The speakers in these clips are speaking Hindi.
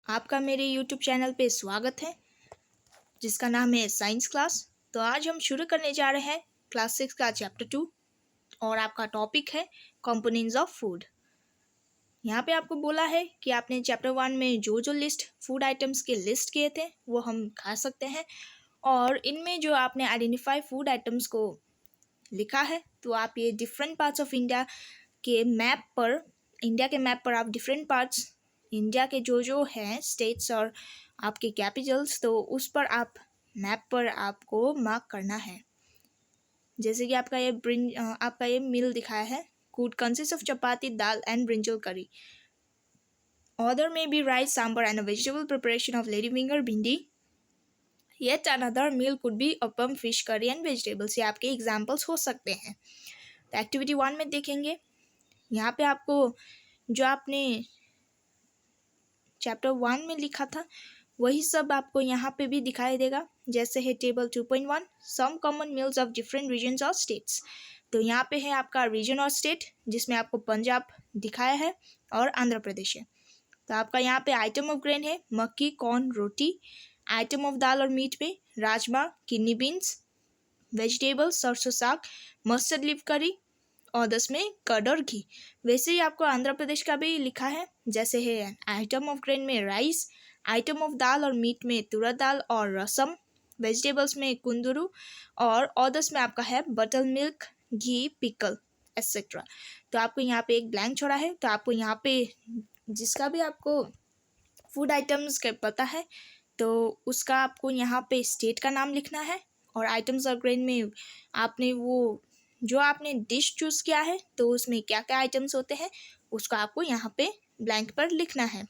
आपका मेरे यूट्यूब चैनल पे स्वागत है जिसका नाम है साइंस क्लास। तो आज हम शुरू करने जा रहे हैं क्लास 6 का चैप्टर 2 और आपका टॉपिक है कंपोनेंट्स ऑफ फूड। यहाँ पे आपको बोला है कि आपने चैप्टर 1 में जो जो लिस्ट फूड आइटम्स के लिस्ट किए थे वो हम खा सकते हैं, और इनमें जो आपने आइडेंटिफाई फूड आइटम्स को लिखा है तो आप ये डिफरेंट पार्ट्स ऑफ इंडिया के मैप पर आप डिफरेंट पार्ट्स इंडिया के जो हैं स्टेट्स और आपके कैपिटल्स, तो उस पर आप मैप पर आपको मार्क करना है। जैसे कि आपका ये मील दिखाया है, could consist of chapati, dal and brinjal curry. Other may be rice, sambar and a vegetable preparation of lady finger, bhindi. Yet another meal could be appam, fish curry and vegetables. ये आपके एग्जाम्पल्स हो सकते हैं। तो एक्टिविटी 1 में देखेंगे, यहाँ पे आपको जो आपने चैप्टर 1 में लिखा था वही सब आपको यहाँ पे भी दिखाई देगा। जैसे है table 2.1 some common meals of different regions और स्टेट्स। तो यहाँ पे है आपका रीजन और स्टेट, जिसमें आपको पंजाब दिखाया है और आंध्र प्रदेश है। तो आपका यहाँ पे आइटम ऑफ ग्रेन है मक्की, कॉर्न, रोटी। आइटम ऑफ दाल और मीट पे राजमा, किडनी बीन्स। वेजिटेबल्स सरसों साग, मस्टर्ड लीफ करी और 10 में कर्ड और घी। वैसे ही आपको आंध्र प्रदेश का भी लिखा है, जैसे है आइटम ऑफ ग्रेन में राइस, आइटम ऑफ दाल और मीट में तुरत दाल और रसम। वेजिटेबल्स में कुंदरू और अदर्स में आपका है बटर मिल्क, घी, पिकल एक्सेट्रा। तो आपको यहाँ पे एक ब्लैंक छोड़ा है। तो आपको यहाँ पे जिसका भी आपको फूड आइटम्स का पता है तो उसका आपको यहाँ पे स्टेट का नाम लिखना है, और आइटम्स ऑफ ग्रेन में आपने वो जो आपने डिश चूज़ किया है तो उसमें क्या क्या आइटम्स होते हैं उसको आपको यहाँ पे ब्लैंक पर लिखना है।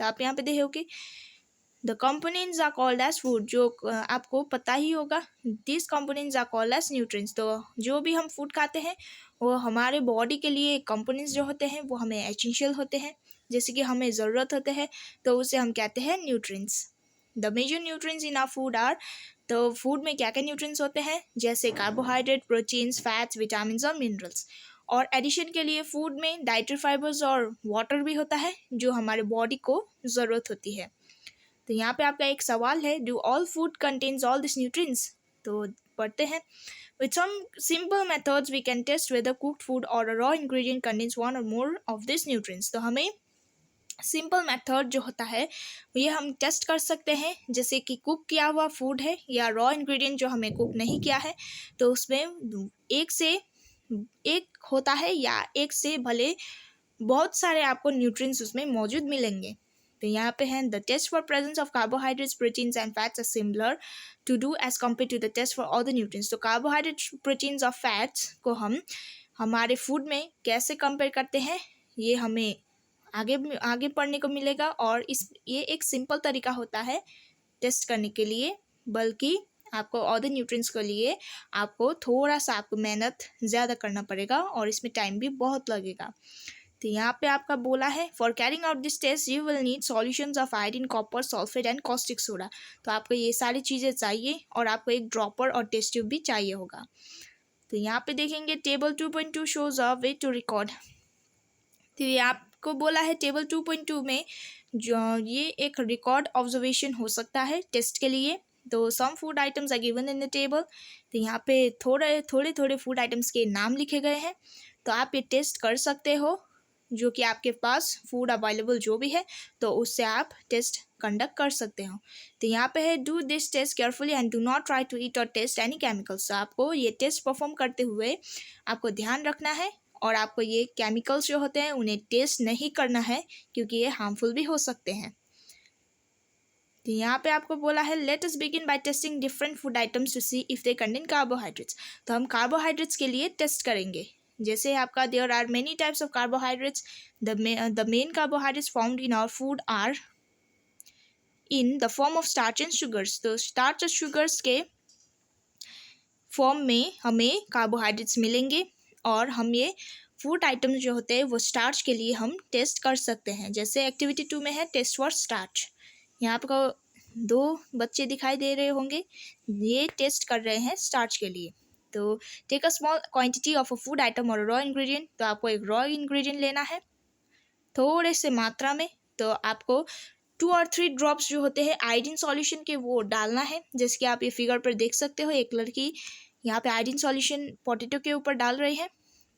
तो आप यहाँ पे देखोगे the components are called as food, जो आपको पता ही होगा। This components are called as nutrients. तो जो भी हम फूड खाते हैं वो हमारे बॉडी के लिए कंपोनेंट्स जो होते हैं वो हमें एसेंशियल होते हैं, जैसे कि हमें ज़रूरत होते हैं, तो उसे हम कहते हैं nutrients. The major nutrients in our food are, तो फूड में क्या क्या न्यूट्रिएंट्स होते हैं, जैसे कार्बोहाइड्रेट, प्रोटीन्स, फैट्स, विटामिन और मिनरल्स। और एडिशन के लिए फूड में डाइटरी फाइबर्स और वाटर भी होता है जो हमारे बॉडी को ज़रूरत होती है। तो यहाँ पे आपका एक सवाल है, do all food contains all this nutrients. तो पढ़ते हैं, with some simple methods we can test whether cooked food or a raw ingredient contains one or more of this nutrients. तो हमें सिंपल मेथड जो होता है ये हम टेस्ट कर सकते हैं, जैसे कि कुक किया हुआ फूड है या रॉ इंग्रेडिएंट जो हमें कुक नहीं किया है तो उसमें एक होता है या एक से भले बहुत सारे आपको न्यूट्रिएंट्स उसमें मौजूद मिलेंगे। तो यहाँ पे है the test for presence of carbohydrates, proteins and fats are similar to do as compare to the test for all the nutrients. तो कार्बोहाइड्रेट्स, प्रोटीन्स और फैट्स को हम हमारे फूड में कैसे कंपेयर करते हैं ये हमें आगे पढ़ने को मिलेगा, और ये एक सिंपल तरीका होता है टेस्ट करने के लिए, बल्कि आपको अदर न्यूट्रिएंट्स के लिए आपको थोड़ा सा आपको मेहनत ज़्यादा करना पड़ेगा और इसमें टाइम भी बहुत लगेगा। तो यहाँ पे आपका बोला है for carrying out this test you will need solutions of iodine, copper, sulphate and caustic soda. तो आपको ये सारी चीज़ें चाहिए और आपको एक ड्रॉपर और टेस्ट ट्यूब भी चाहिए होगा। तो यहाँ पे देखेंगे table 2.2 shows a way to record. तो ये आपको बोला है टेबल 2.2 में जो ये एक रिकॉर्ड ऑब्जर्वेशन हो सकता है टेस्ट के लिए। तो some food items are given in the table. तो यहाँ पे थोड़े फूड आइटम्स के नाम लिखे गए हैं, तो आप ये टेस्ट कर सकते हो, जो कि आपके पास फूड अवेलेबल जो भी है तो उससे आप टेस्ट कंडक्ट कर सकते हो। तो यहाँ पे है do this test carefully and do not try to eat or taste any chemicals. तो आपको ये टेस्ट परफॉर्म करते हुए आपको ध्यान रखना है और आपको ये केमिकल्स जो होते हैं उन्हें टेस्ट नहीं करना है, क्योंकि ये हार्मफुल भी हो सकते हैं। तो यहाँ पे आपको बोला है let us begin by testing different food items to see if they contain carbohydrates. तो हम कार्बोहाइड्रेट्स के लिए टेस्ट करेंगे। जैसे आपका there are many types of carbohydrates. The main carbohydrates found in our food are in the form of starch and sugars. तो स्टार्च और शुगर्स के फॉर्म में हमें कार्बोहाइड्रेट्स मिलेंगे, और हम ये फूड आइटम्स जो होते हैं वो स्टार्च के लिए हम टेस्ट कर सकते हैं। जैसे एक्टिविटी 2 में है टेस्ट फॉर स्टार्च। यहाँ आपको 2 बच्चे दिखाई दे रहे होंगे, ये टेस्ट कर रहे हैं स्टार्च के लिए। तो take a small quantity of a food item or raw ingredient. तो आपको एक रॉ इंग्रेडिएंट लेना है थोड़े से मात्रा में। तो आपको 2 और 3 ड्रॉप्स जो होते हैं आयोडीन सॉल्यूशन के वो डालना है। जैसे कि आप ये फिगर पर देख सकते हो, एक लड़की यहाँ पे आयोडीन सॉल्यूशन पोटैटो के ऊपर डाल रही है।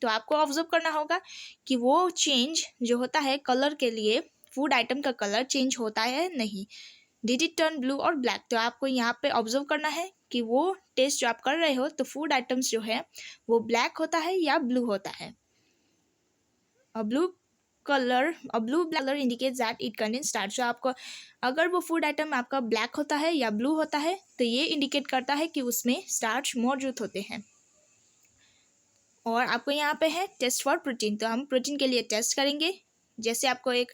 तो आपको ऑब्जर्व करना होगा कि वो चेंज जो होता है कलर के लिए, फूड आइटम का कलर चेंज होता है नहीं, डिड इट टर्न ब्लू और ब्लैक। तो आपको यहाँ पे ऑब्जर्व करना है कि वो टेस्ट जो आप कर रहे हो तो फूड आइटम्स जो है वो ब्लैक होता है या ब्लू होता है। A blue color indicates that it contains starch। जो आपको अगर वो फूड आइटम आपका ब्लैक होता है या ब्लू होता है तो ये इंडिकेट करता है कि उसमें स्टार्च मौजूद होते हैं। और आपको यहाँ पे है टेस्ट फॉर प्रोटीन। तो हम प्रोटीन के लिए टेस्ट करेंगे। जैसे आपको एक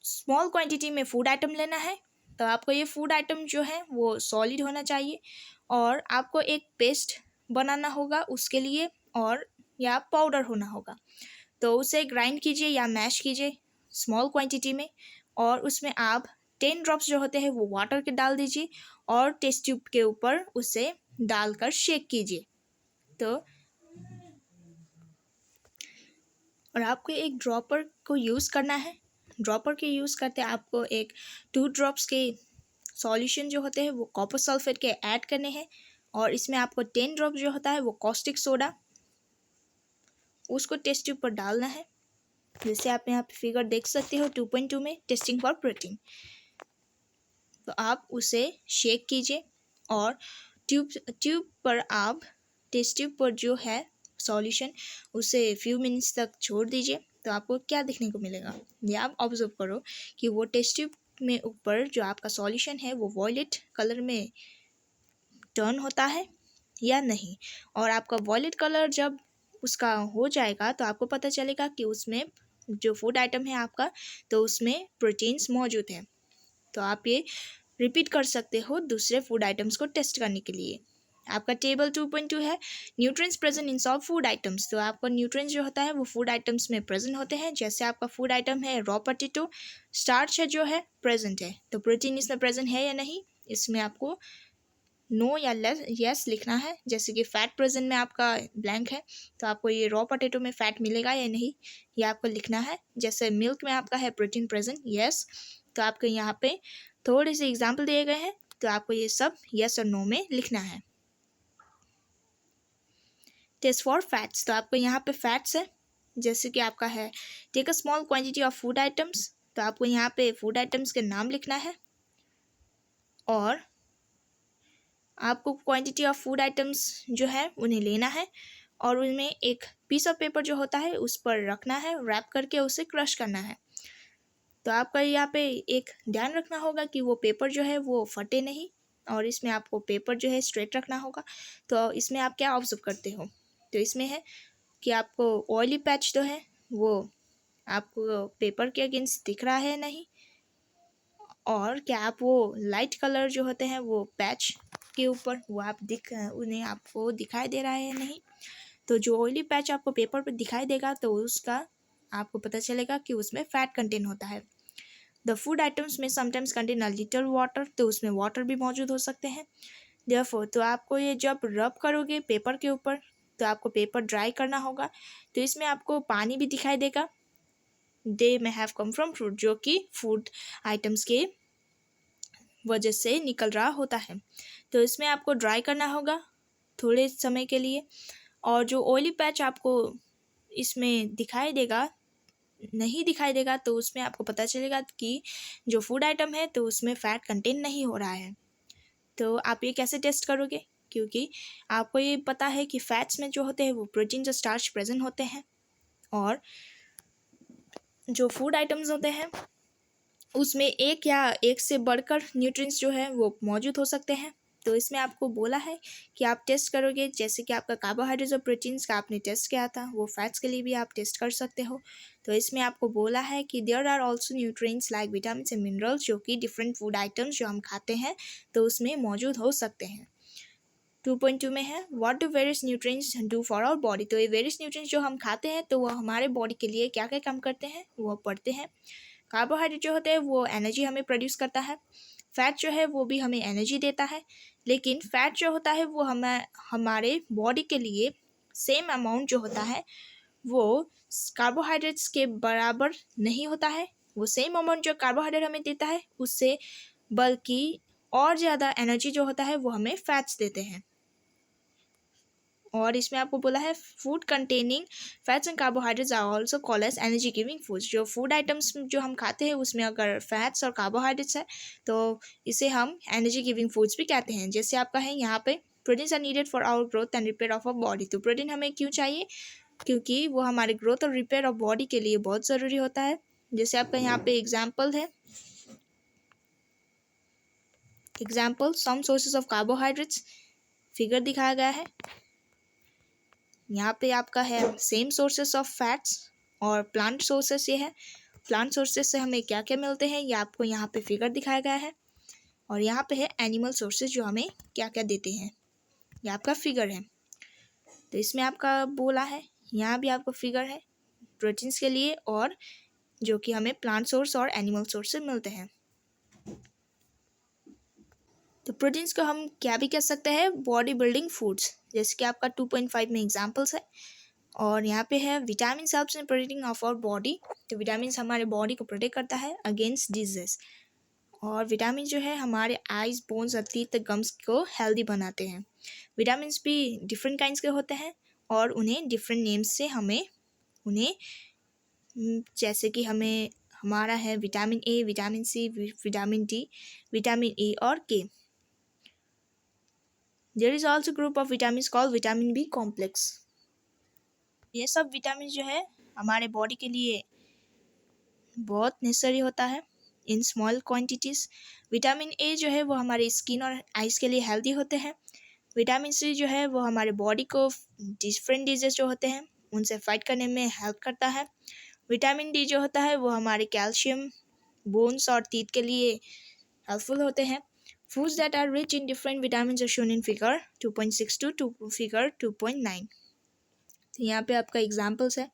स्मॉल क्वांटिटी में फूड आइटम लेना है, तो आपको ये फूड आइटम जो है वो सॉलिड होना चाहिए और आपको एक पेस्ट बनाना होगा उसके लिए, और या पाउडर होना होगा। तो उसे ग्राइंड कीजिए या मैश कीजिए स्मॉल क्वांटिटी में, और उसमें आप 10 ड्रॉप्स जो होते हैं वो वाटर के डाल दीजिए और टेस्ट ट्यूब के ऊपर उसे डालकर शेक कीजिए। तो और आपको एक ड्रॉपर को यूज़ करना है। ड्रॉपर के यूज़ करते आपको एक 2 ड्रॉप्स के सॉल्यूशन जो होते हैं वो कॉपर सल्फेट के ऐड करने हैं, और इसमें आपको 10 ड्रॉप जो होता है वो कॉस्टिक सोडा उसको टेस्ट ट्यूब पर डालना है। जैसे आप यहाँ पे फिगर देख सकते हो 2.2 में टेस्टिंग फॉर प्रोटीन। तो आप उसे शेक कीजिए और ट्यूब पर आप टेस्ट ट्यूब पर जो है सॉल्यूशन उसे फ्यू मिनट्स तक छोड़ दीजिए। तो आपको क्या देखने को मिलेगा, ये आप ऑब्जर्व करो कि वो टेस्ट ट्यूब में ऊपर जो आपका सॉल्यूशन है वो वॉयलेट कलर में टर्न होता है या नहीं। और आपका वॉयलेट कलर जब उसका हो जाएगा तो आपको पता चलेगा कि उसमें जो फूड आइटम है आपका तो उसमें प्रोटीन्स मौजूद हैं। तो आप ये रिपीट कर सकते हो दूसरे फूड आइटम्स को टेस्ट करने के लिए। आपका टेबल 2.2 है nutrients present in solve food items. तो आपका न्यूट्रिएंट्स जो होता है वो फूड आइटम्स में प्रेजेंट होते हैं। जैसे आपका फूड आइटम है रॉ पोटैटो, स्टार्च है जो है प्रेजेंट है, तो प्रोटीन इसमें प्रेजेंट है या नहीं, इसमें आपको नो या यस लिखना है। जैसे कि फैट प्रेजेंट में आपका ब्लैंक है, तो आपको ये रॉ पोटैटो में फैट मिलेगा या नहीं ये आपको लिखना है। जैसे मिल्क में आपका है प्रोटीन प्रेजेंट, यस। तो आपको यहाँ पे थोड़े से एग्जाम्पल दिए गए हैं, तो आपको ये सब यस और नो में लिखना है। Test for fats. तो आपको यहाँ पे फैट्स है, जैसे कि आपका है take a small quantity of food items. तो आपको यहाँ पे फूड आइटम्स के नाम लिखना है और आपको क्वांटिटी ऑफ फूड आइटम्स जो है उन्हें लेना है और उनमें एक पीस ऑफ पेपर जो होता है उस पर रखना है, रैप करके उसे क्रश करना है। तो आपका यहाँ पे एक ध्यान रखना होगा कि वो पेपर जो है वो फटे नहीं, और इसमें आपको पेपर जो है स्ट्रेट रखना होगा। तो इसमें आप क्या ऑब्जर्व करते हो, तो इसमें है कि आपको ऑयली पैच जो है वो आपको पेपर के अगेंस्ट दिख रहा है नहीं, और क्या आप वो लाइट कलर जो होते हैं वो पैच के ऊपर वो आप उन्हें आपको दिखाई दे रहा है नहीं। तो जो ऑयली पैच आपको पेपर पर दिखाई देगा तो उसका आपको पता चलेगा कि उसमें फैट कंटेन होता है। द फूड आइटम्स में sometimes contain a little water, तो उसमें वाटर भी मौजूद हो सकते हैं। देयरफॉर तो आपको ये जब रब करोगे पेपर के ऊपर तो आपको पेपर ड्राई करना होगा, तो इसमें आपको पानी भी दिखाई देगा। They may have come from fruit, जो कि फूड आइटम्स के वजह से निकल रहा होता है। तो इसमें आपको ड्राई करना होगा थोड़े समय के लिए, और जो ऑयली पैच आपको इसमें दिखाई देगा नहीं दिखाई देगा तो उसमें आपको पता चलेगा कि जो फूड आइटम है तो उसमें फ़ैट कंटेन नहीं हो रहा है। तो आप ये कैसे टेस्ट करोगे, क्योंकि आपको ये पता है कि फैट्स में जो होते हैं वो प्रोटीन और स्टार्च प्रेजेंट होते हैं, और जो फूड आइटम्स होते हैं उसमें एक या एक से बढ़कर न्यूट्रिएंट्स जो है वो मौजूद हो सकते हैं। तो इसमें आपको बोला है कि आप टेस्ट करोगे, जैसे कि आपका कार्बोहाइड्रेट्स और प्रोटीन्स का आपने टेस्ट किया था, वो फैट्स के लिए भी आप टेस्ट कर सकते हो। तो इसमें आपको बोला है कि there are also nutrients like vitamin and minerals, जो कि डिफरेंट फूड आइटम्स जो हम खाते हैं तो उसमें मौजूद हो सकते हैं। 2.2 में है what do various nutrients do for our body. तो ये वेरियस न्यूट्रिएंट्स जो हम खाते हैं तो वो हमारे बॉडी के लिए क्या क्या काम करते हैं वो पढ़ते हैं। कार्बोहाइड्रेट जो होते हैं वो एनर्जी हमें प्रोड्यूस करता है, फैट जो है वो भी हमें एनर्जी देता है, लेकिन फैट जो होता है वो हमारे बॉडी के लिए सेम अमाउंट जो होता है वो कार्बोहाइड्रेट्स के बराबर नहीं होता है, वो सेम अमाउंट जो कार्बोहाइड्रेट हमें देता है उससे बल्कि और ज़्यादा एनर्जी जो होता है वो हमें फैट्स देते हैं। और इसमें आपको बोला है food containing fats and carbohydrates are also called as energy giving foods. जो फूड आइटम्स जो हम खाते हैं उसमें अगर फैट्स और कार्बोहाइड्रेट्स है तो इसे हम एनर्जी गिविंग फूड्स भी कहते हैं। जैसे आपका है यहाँ पे proteins are needed for our growth and repair of our body. तो प्रोटीन हमें क्यों चाहिए? क्योंकि वो हमारे ग्रोथ और रिपेयर ऑफ बॉडी के लिए बहुत ज़रूरी होता है। जैसे आपका यहाँ पे एग्जाम्पल है, example some sources of carbohydrates figure दिखाया गया है। यहाँ पे आपका है सेम सोर्सेस ऑफ फैट्स और प्लांट सोर्सेस ये है। प्लांट सोर्सेस से हमें क्या क्या मिलते हैं ये आपको यहाँ पे फिगर दिखाया गया है। और यहाँ पे है एनिमल सोर्सेस जो हमें क्या क्या देते हैं, ये आपका फिगर है। तो इसमें आपका बोला है, यहाँ भी आपको फिगर है प्रोटीन्स के लिए और जो कि हमें प्लांट सोर्स और एनिमल सोर्स से मिलते हैं। तो प्रोटीन्स को हम क्या भी कह सकते हैं, बॉडी बिल्डिंग फूड्स, जैसे कि आपका 2.5 में एग्जाम्पल्स है। और यहाँ पे है vitamin helps in protecting of our body. तो विटामिन हमारे बॉडी को प्रोटेक्ट करता है अगेंस्ट डिजीज। और विटामिन जो है हमारे आइज, बोन्स और टीथ गम्स को हेल्दी बनाते हैं। विटामिन भी डिफरेंट काइंड्स के होते हैं और उन्हें डिफरेंट नेम्स से हमें उन्हें जैसे कि हमें हमारा है vitamin A, vitamin C, vitamin D, vitamin E और K. There is also group of vitamin called vitamin B complex. ये सब विटामिन जो है हमारे बॉडी के लिए बहुत नेसेसरी होता है in small quantities. Vitamin A जो है वो हमारे स्किन और आइज़ के लिए हेल्दी होते हैं। विटामिन सी जो है वो हमारे बॉडी को डिफरेंट डिजीज जो होते हैं उनसे फाइट करने में हेल्प करता है। विटामिन डी जो होता है वो हमारे कैल्शियम, बोन्स और टीथ के लिए हेल्पफुल होते हैं। Foods that are rich in different vitamin are shown in figure 2.6 to figure 2.9। तो यहाँ पे आपका एग्जाम्पल्स है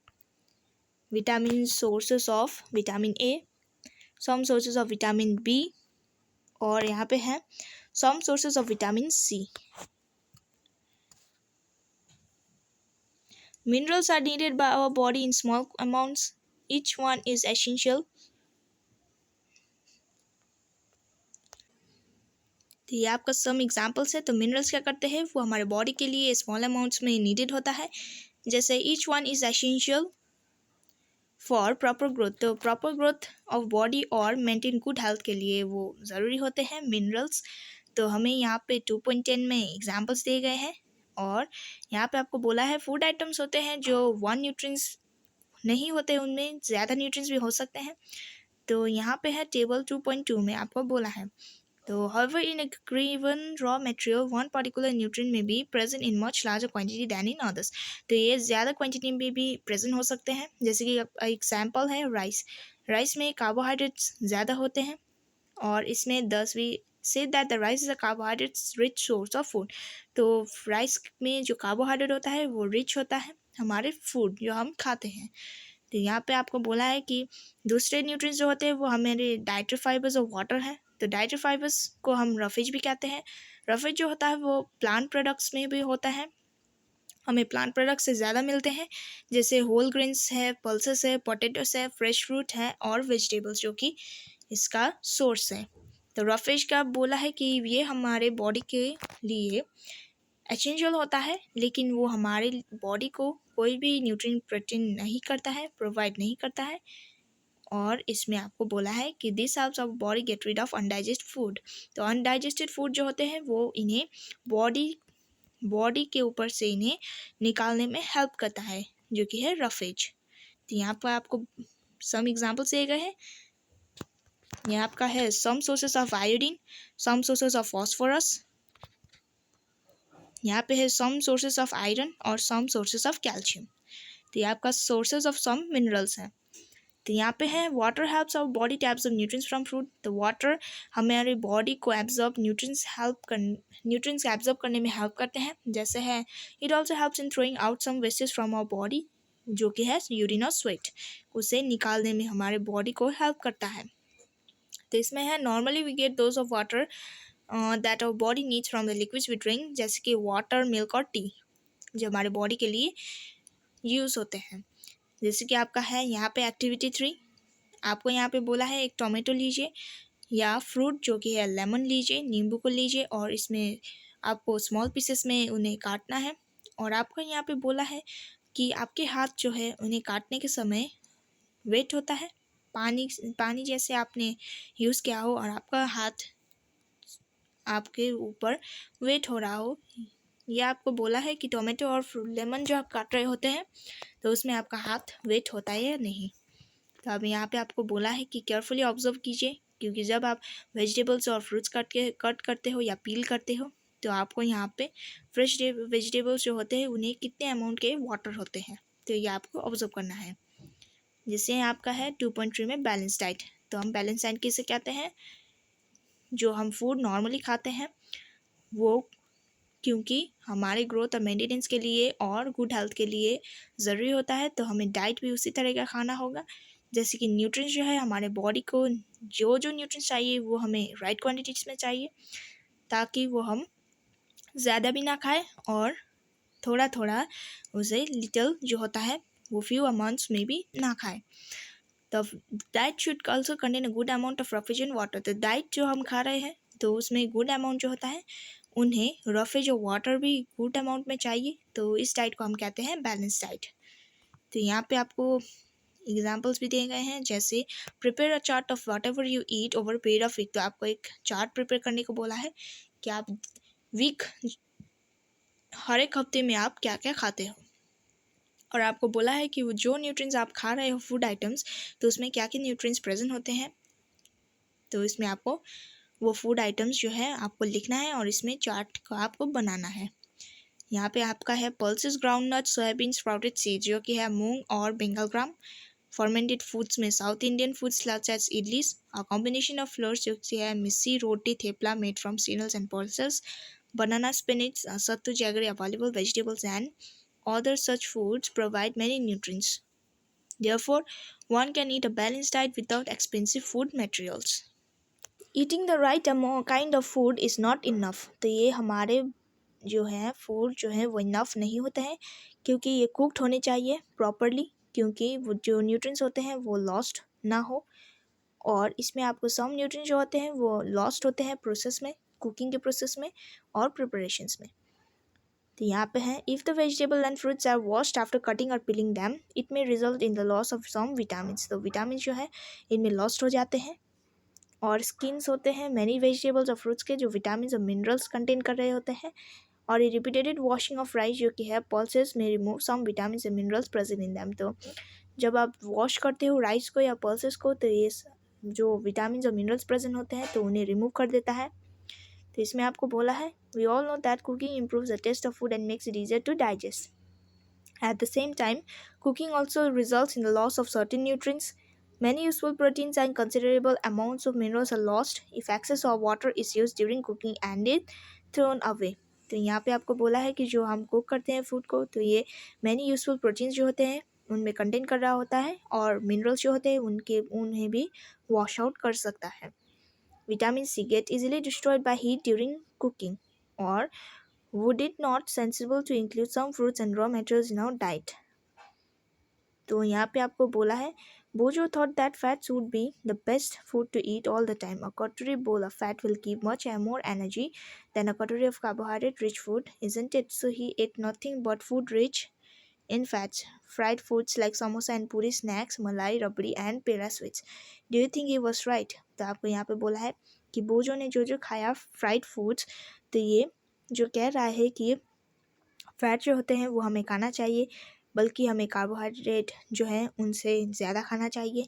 vitamin sources of vitamin A, some sources of vitamin B और यहाँ पे है some sources of vitamin C. Minerals are needed by our body in small amounts. Each one is essential. तो ये आपका सम एग्जाम्पल्स है। तो मिनरल्स क्या करते हैं, वो हमारे बॉडी के लिए स्मॉल अमाउंट्स में नीडेड होता है। जैसे each one is essential for proper growth. तो प्रॉपर ग्रोथ ऑफ बॉडी और मेंटेन गुड हेल्थ के लिए वो ज़रूरी होते हैं मिनरल्स। तो हमें यहाँ पे 2.10 में एग्जाम्पल्स दिए गए हैं। और यहाँ पे आपको बोला है फूड आइटम्स होते हैं जो 1 न्यूट्रिएंट्स नहीं होते, उनमें ज़्यादा न्यूट्रिएंट्स भी हो सकते हैं। तो यहाँ पे है टेबल 2.2 में आपको बोला है। तो however in a given raw material one particular nutrient may be present in much larger quantity than in others। तो ये ज़्यादा क्वांटिटी में भी प्रेजेंट हो सकते हैं। जैसे कि एग्जाम्पल है राइस। राइस में कार्बोहाइड्रेट्स ज़्यादा होते हैं और इसमें 10 we see that the rice is a carbohydrates rich source of food. तो राइस में जो कार्बोहाइड्रेट होता है वो रिच होता है हमारे फूड जो हम खाते हैं। तो यहाँ पे आपको बोला है कि दूसरे न्यूट्रिएंट्स जो होते हैं वो हमारे डाइटरी फाइबर्स और वाटर है। तो डाइटरी फाइबर्स को हम रफेज भी कहते हैं। रफेज जो होता है वो प्लांट प्रोडक्ट्स में भी होता है, हमें प्लांट प्रोडक्ट्स से ज़्यादा मिलते हैं। जैसे होल ग्रेन्स है, पल्सेस है, पोटैटोस है, फ्रेश फ्रूट है और वेजिटेबल्स जो कि इसका सोर्स है। तो रफेज का बोला है कि ये हमारे बॉडी के लिए एसेंशियल होता है, लेकिन वो हमारे बॉडी को कोई भी न्यूट्रिएंट प्रोटीन नहीं करता है, प्रोवाइड नहीं करता है। और इसमें आपको बोला है कि this helps our body get rid of undigested food. तो अनडाइजेस्टेड फूड जो होते हैं वो इन्हें बॉडी के ऊपर से इन्हें निकालने में हेल्प करता है, जो कि है रफेज। तो यहाँ पर आपको सम एग्जाम्पल्स दिए गए हैं। यहाँ आपका है some sources of iodine, some sources of phosphorus, यहाँ पे है सम सोर्सेस ऑफ आयरन और सम सोर्सेस ऑफ कैल्शियम। तो ये आपका सोर्सेस ऑफ सम मिनरल्स हैं। तो यहाँ पे है water helps our body to absorb nutrients from food. तो वाटर हमारी बॉडी को एब्जॉर्ब न्यूट्रिएंट्स एब्जॉर्ब करने में हेल्प करते हैं। जैसे है it also helps in throwing out some wastage from our body, जो कि है यूरिन और स्वेट, उसे निकालने में हमारे बॉडी को हेल्प करता है। तो इसमें है normally we get dose of water that our body needs from the liquids we drink, जैसे कि वाटर, मिल्क और टी, जो हमारे बॉडी के लिए यूज़ होते हैं। जैसे कि आपका है यहाँ पे एक्टिविटी 3, आपको यहाँ पे बोला है एक टोमेटो लीजिए या फ्रूट जो कि है लेमन लीजिए, नींबू को लीजिए और इसमें आपको स्मॉल पीसेस में उन्हें काटना है। और आपको यहाँ पे बोला है कि आपके हाथ जो है उन्हें काटने के समय वेट होता है, पानी पानी जैसे आपने यूज़ किया हो और आपका हाथ आपके ऊपर वेट हो रहा हो। ये आपको बोला है कि टोमेटो और लेमन जो आप काट रहे होते हैं तो उसमें आपका हाथ वेट होता है या नहीं। तो अब यहाँ पे आपको बोला है कि केयरफुली ऑब्जर्व कीजिए, क्योंकि जब आप वेजिटेबल्स और फ्रूट्स कट करते हो या पील करते हो तो आपको यहाँ पे फ्रेश वेजिटेबल्स जो होते हैं उन्हें कितने अमाउंट के वाटर होते हैं, तो ये आपको ऑब्जर्व करना है। जैसे आपका है 2.3 में बैलेंस डाइट, तो हम बैलेंस डाइट किसे कहते हैं, जो हम फूड नॉर्मली खाते हैं वो, क्योंकि हमारे ग्रोथ और मेंटेनेंस के लिए और गुड हेल्थ के लिए ज़रूरी होता है, तो हमें डाइट भी उसी तरह का खाना होगा। जैसे कि न्यूट्रिएंट्स जो है हमारे बॉडी को जो जो न्यूट्रिएंट्स चाहिए वो हमें राइट क्वांटिटीज़ में चाहिए, ताकि वो हम ज़्यादा भी ना खाएं और थोड़ा थोड़ा उसे लिटिल जो होता है वो फ्यू अमाउंट्स में भी ना खाएं। तो diet should also contain a good amount of roughage and water. तो डाइट जो हम खा रहे हैं तो उसमें गुड अमाउंट जो होता है उन्हें रफेज और वाटर भी गुड अमाउंट में चाहिए, तो इस डाइट को हम कहते हैं बैलेंस डाइट। तो यहाँ पे आपको एग्जाम्पल्स भी दिए गए हैं, जैसे prepare a chart of whatever you eat over period of week. तो आपको एक चार्ट प्रिपेयर करने को बोला है कि आप वीक हर एक हफ्ते में आप क्या क्या खाते हो, और आपको बोला है कि वो जो न्यूट्रिएंट्स आप खा रहे हो फूड आइटम्स तो उसमें क्या क्या न्यूट्रिएंट्स प्रेजेंट होते हैं। तो इसमें आपको वो फूड आइटम्स जो है आपको लिखना है और इसमें चार्ट को आपको बनाना है। यहाँ पे आपका है pulses, groundnut, soybean, sprouted seeds जो कि है मूंग और बेंगल ग्राम। फर्मेंटेड फूड्स में south Indian foods such as idlis, a combination of flours जो कि है missi, roti, thepla made from cereals and pulses, banana, spinach, sattu, jaggery, available vegetables and other such foods provide many nutrients. Therefore, one can eat a balanced diet without expensive food materials. Eating the right kind of food is not enough. तो ये हमारे जो है फूड जो है वो इनफ नहीं होते हैं, क्योंकि ये कुक्ड होने चाहिए प्रॉपरली, क्योंकि वो जो न्यूट्रिएंट्स होते हैं वो लॉस्ट ना हो। और इसमें आपको सम न्यूट्रिएंट्स जो होते हैं वो लॉस्ट होते हैं प्रोसेस में, कुकिंग के प्रोसेस में और प्रिपरेशंस में। तो यहाँ पे है if the vegetable and fruits are washed after cutting or peeling them it may result in the loss of some vitamins. तो विटामिन जो है इनमें लॉस्ट हो जाते हैं। और स्किन्स होते हैं मैनी वेजिटेबल्स और फ्रूट्स के जो विटामिन और मिनरल्स कंटेन कर रहे होते हैं। और ये रिपीटेड वॉशिंग ऑफ राइस जो कि है पल्सेस में remove some vitamin and minerals present in them. तो जब आप वॉश करते हो राइस को या पल्सेस को तो ये जो विटामिन और मिनरल्स प्रेजेंट होते हैं तो उन्हें रिमूव कर देता है। तो इसमें आपको बोला है we all know that cooking improves the taste of food and makes it easier to digest. At the same time, cooking also results in the loss of certain nutrients. Many useful proteins and considerable amounts of minerals are lost if excess of water is used during cooking and it thrown away. तो यहाँ पे आपको बोला है कि जो हम कुक करते हैं फूड को तो ये मैनी यूजफुल प्रोटीन्स जो होते हैं उनमें कंटेन कर रहा होता है, और मिनरल्स जो होते हैं उन्हें भी वॉश आउट कर सकता है। Vitamin C get easily destroyed by heat during cooking, or would it not sensible to include some fruits and raw materials in our diet? तो यहाँ पे आपको बोला है Bojo thought that fats would be the best food to eat all the time. A calorie bowl of fat will give much more energy than a calorie of carbohydrate-rich food, isn't it? So he ate nothing but food rich in fats, fried foods like samosa and puri, snacks, malai, rabdi and pera sweets. Do you think he was right? तो आपको यहाँ पे बोला है कि बोजो ने जो जो खाया फ्राइड फूड्स, तो ये जो कह रहा है कि फैट जो होते हैं वो हमें खाना चाहिए, बल्कि हमें कार्बोहाइड्रेट जो है उनसे ज़्यादा खाना चाहिए।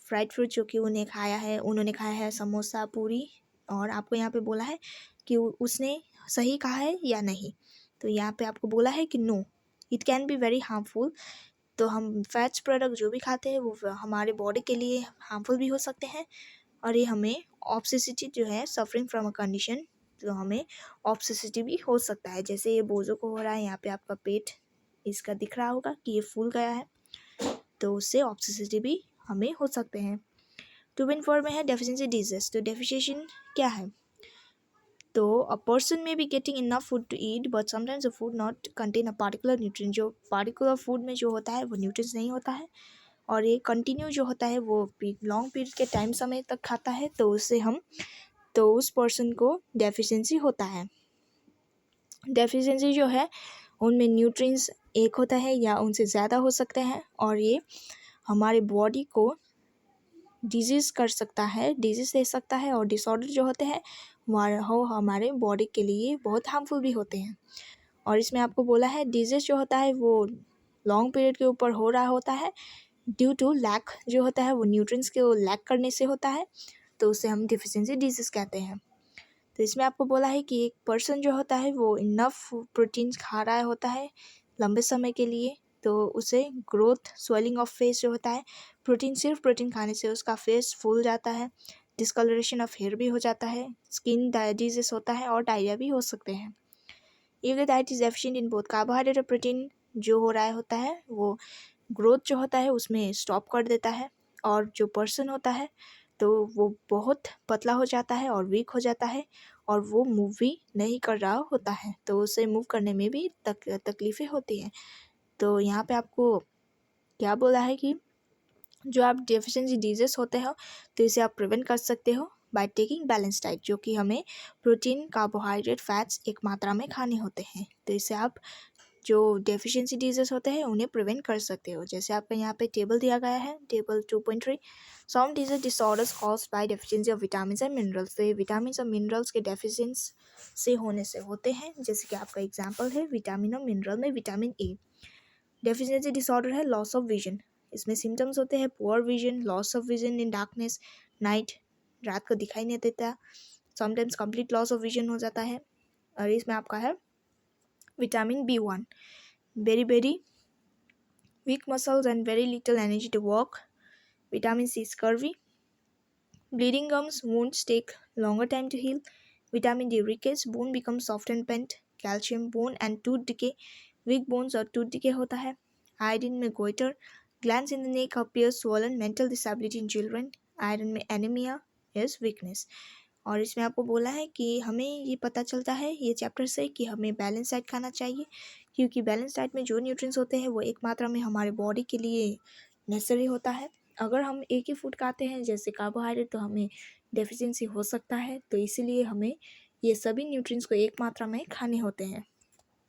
फ्राइड फ्रूट जो कि उन्होंने खाया है समोसा, पूरी, और आपको यहाँ पे बोला है कि उसने सही कहा है या नहीं। तो यहाँ पे आपको बोला है कि no, it can be very harmful. तो हम फैट्स प्रोडक्ट जो भी खाते हैं वो हमारे बॉडी के लिए हार्मफुल भी हो सकते हैं, और ये हमें ऑब्सेसिटी जो है सफरिंग फ्रॉम अ कंडीशन, तो हमें ऑब्सेसिटी भी हो सकता है। जैसे ये बोझों को हो रहा है, यहाँ पे आपका पेट इसका दिख रहा होगा कि ये फूल गया है, तो उससे ऑब्सेसिटी भी हमें हो सकते हैं। 2.4 में है डेफिशिएंसी डिजीज। तो डेफिशिएशन क्या है, तो a person may be getting enough food to eat but sometimes the food not contain a particular nutrient. जो पार्टिकुलर फूड में जो होता है वो न्यूट्रिएंट्स नहीं होता है, और ये कंटिन्यू जो होता है वो लॉन्ग पीरियड के टाइम समय तक खाता है तो उस पर्सन को डेफिशिएंसी होता है। डेफिशिएंसी जो है उनमें न्यूट्रिएंट्स एक होता है या उनसे ज़्यादा हो सकते हैं और ये हमारे बॉडी को डिजीज़ कर सकता है, डिजीज़ दे सकता है और डिसऑर्डर जो होते हैं वो हमारे बॉडी के लिए बहुत हार्मफुल भी होते हैं। और इसमें आपको बोला है डिजीज़ जो होता है वो लॉन्ग पीरियड के ऊपर हो रहा होता है ड्यू टू लैक जो होता है वो न्यूट्रिएंट्स के लैक करने से होता है, तो उसे हम डिफिशिएंसी डिजीज़ कहते हैं। तो इसमें आपको बोला है कि एक पर्सन जो होता है वो इनफ प्रोटीन खा रहा होता है लंबे समय के लिए, तो उसे ग्रोथ स्वेलिंग ऑफ फेस जो होता है, सिर्फ प्रोटीन खाने से उसका फेस फूल जाता है, डिस्कलरेशन ऑफ हेयर भी हो जाता है, स्किन डिजीज होता है और डायरिया भी हो सकते हैं। If the diet is efficient in both carbohydrate और प्रोटीन, जो हो रहा होता है वो ग्रोथ जो होता है उसमें स्टॉप कर देता है और जो पर्सन होता है तो वो बहुत पतला हो जाता है और वीक हो जाता है और वो मूव भी नहीं कर रहा होता है, तो उसे मूव करने में भी तकलीफ़ें होती हैं। तो यहाँ पे आपको क्या बोला है कि जो आप डेफिशिएंसी डिजीज़ होते हो तो इसे आप प्रिवेंट कर सकते हो बाय टेकिंग बैलेंस डाइट, जो कि हमें प्रोटीन, कार्बोहाइड्रेट, फैट्स एक मात्रा में खाने होते हैं। तो इसे आप जो डेफिशिएंसी डिजीज़ होते हैं उन्हें प्रिवेंट कर सकते हो। जैसे आपका यहाँ पे टेबल दिया गया है, table 2.3, some disease disorders caused by deficiency of vitamins and minerals. तो ये विटामिन्स और मिनरल्स के डेफिशिएंसी से होने से होते हैं। जैसे कि आपका एग्जांपल है विटामिन और मिनरल में विटामिन ए। डेफिशिएंसी डिसऑर्डर है लॉस ऑफ विजन, इसमें सिम्टम्स होते हैं poor vision, loss of vision in darkness, night, रात को दिखाई नहीं देता, sometimes complete loss of vision हो जाता है। और इसमें आपका है vitamin B1, very weak muscles and very little energy to walk. Vitamin C, scurvy, bleeding gums, wounds take longer time to heal. Vitamin D, rickets, bone becomes soft and bent. Calcium, bone and tooth decay, weak bones और tooth decay होता है। Iodine में goiter, glands in the neck appear swollen, mental disability in children. Iron में anemia is weakness। और इसमें आपको बोला है कि हमें ये पता चलता है ये चैप्टर से कि हमें बैलेंस डाइट खाना चाहिए, क्योंकि बैलेंस डाइट में जो न्यूट्रिएंट्स होते हैं वो एक मात्रा में हमारे बॉडी के लिए नेसेसरी होता है। अगर हम एक ही फूड खाते हैं जैसे कार्बोहाइड्रेट तो हमें डेफिशिएंसी हो सकता है, तो इसीलिए हमें ये सभी न्यूट्रिएंट्स को एक मात्रा में खाने होते हैं,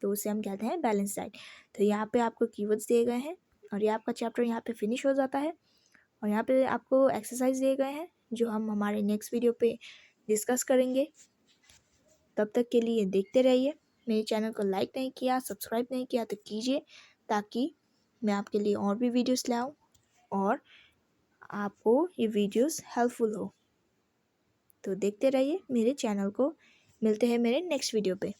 तो उसे हम कहते हैं बैलेंस डाइट। तो यहाँ पे आपको कीवर्ड्स दिए गए हैं और ये आपका चैप्टर यहाँ पे फिनिश हो जाता है। और यहाँ पे आपको एक्सरसाइज दिए गए हैं जो हम हमारे नेक्स्ट वीडियो पे डिस्कस करेंगे। तब तक के लिए देखते रहिए। मेरे चैनल को लाइक नहीं किया, सब्सक्राइब नहीं किया तो कीजिए, ताकि मैं आपके लिए और भी वीडियोस लाऊं और आपको ये वीडियोस हेल्पफुल हो। तो देखते रहिए मेरे चैनल को। मिलते हैं मेरे नेक्स्ट वीडियो पे।